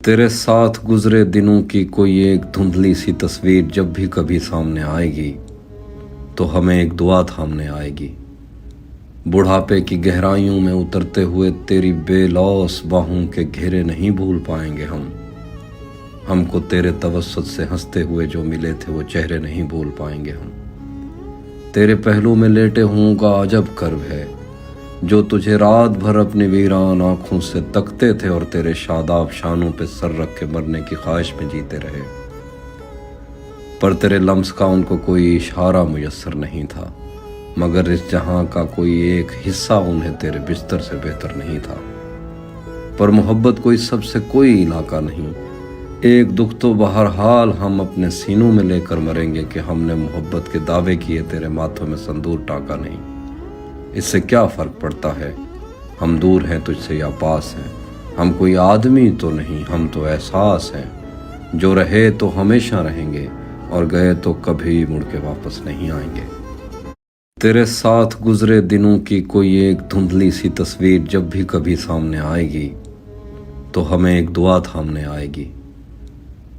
तेरे साथ गुजरे दिनों की कोई एक धुंधली सी तस्वीर जब भी कभी सामने आएगी तो हमें एक दुआ थामने आएगी। बुढ़ापे की गहराइयों में उतरते हुए तेरी बेलौस बाहों के घेरे नहीं भूल पाएंगे हम। हमको तेरे तवस्सुत से हंसते हुए जो मिले थे वो चेहरे नहीं भूल पाएंगे हम। तेरे पहलू में लेटे हों का अजब कर्व है जो तुझे रात भर अपनी वीरान आंखों से तकते थे और तेरे शादाब शानों पे सर रख के मरने की ख्वाहिश में जीते रहे। पर तेरे लम्स का उनको कोई इशारा मुयस्सर नहीं था, मगर इस जहां का कोई एक हिस्सा उन्हें तेरे बिस्तर से बेहतर नहीं था। पर मोहब्बत कोई सबसे कोई इलाका नहीं, एक दुख तो बहरहाल हम अपने सीनों में लेकर मरेंगे कि हमने मोहब्बत के दावे किए तेरे माथों में संदूर टाका नहीं। इससे क्या फ़र्क पड़ता है हम दूर हैं तुझसे या पास हैं। हम कोई आदमी तो नहीं, हम तो एहसास हैं। जो रहे तो हमेशा रहेंगे और गए तो कभी मुड़ के वापस नहीं आएंगे। तेरे साथ गुजरे दिनों की कोई एक धुंधली सी तस्वीर जब भी कभी सामने आएगी तो हमें एक दुआ थामने आएगी।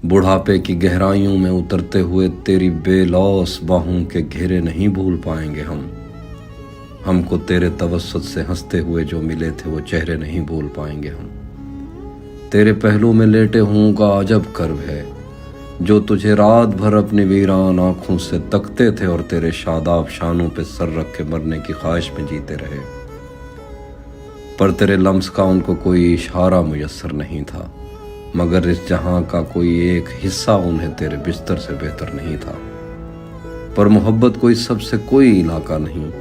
बुढ़ापे की गहराइयों में उतरते हुए तेरी बेलौस बाहों के घेरे नहीं भूल पाएंगे हम। हमको तेरे तवस्सुत से हंसते हुए जो मिले थे वो चेहरे नहीं भूल पाएंगे हम। तेरे पहलू में लेटे हों का अजब कर्व है जो तुझे रात भर अपनी वीरान आंखों से तकते थे और तेरे शादाब शानों पे सर रख के मरने की ख्वाहिश में जीते रहे। पर तेरे लम्स का उनको कोई इशारा मुयस्सर नहीं था, मगर इस जहां का कोई एक हिस्सा उन्हें तेरे बिस्तर से बेहतर नहीं था। पर मोहब्बत कोई सबसे कोई इलाका नहीं,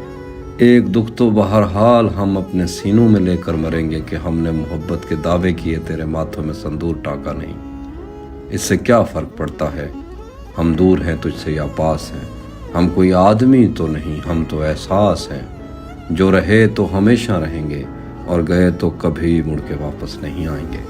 एक दुख तो बहरहाल हम अपने सीनों में लेकर मरेंगे कि हमने मोहब्बत के दावे किए तेरे माथों में संदूर टाका नहीं। इससे क्या फ़र्क पड़ता है हम दूर हैं तुझसे या पास हैं। हम कोई आदमी तो नहीं, हम तो एहसास हैं। जो रहे तो हमेशा रहेंगे और गए तो कभी मुड़ के वापस नहीं आएंगे।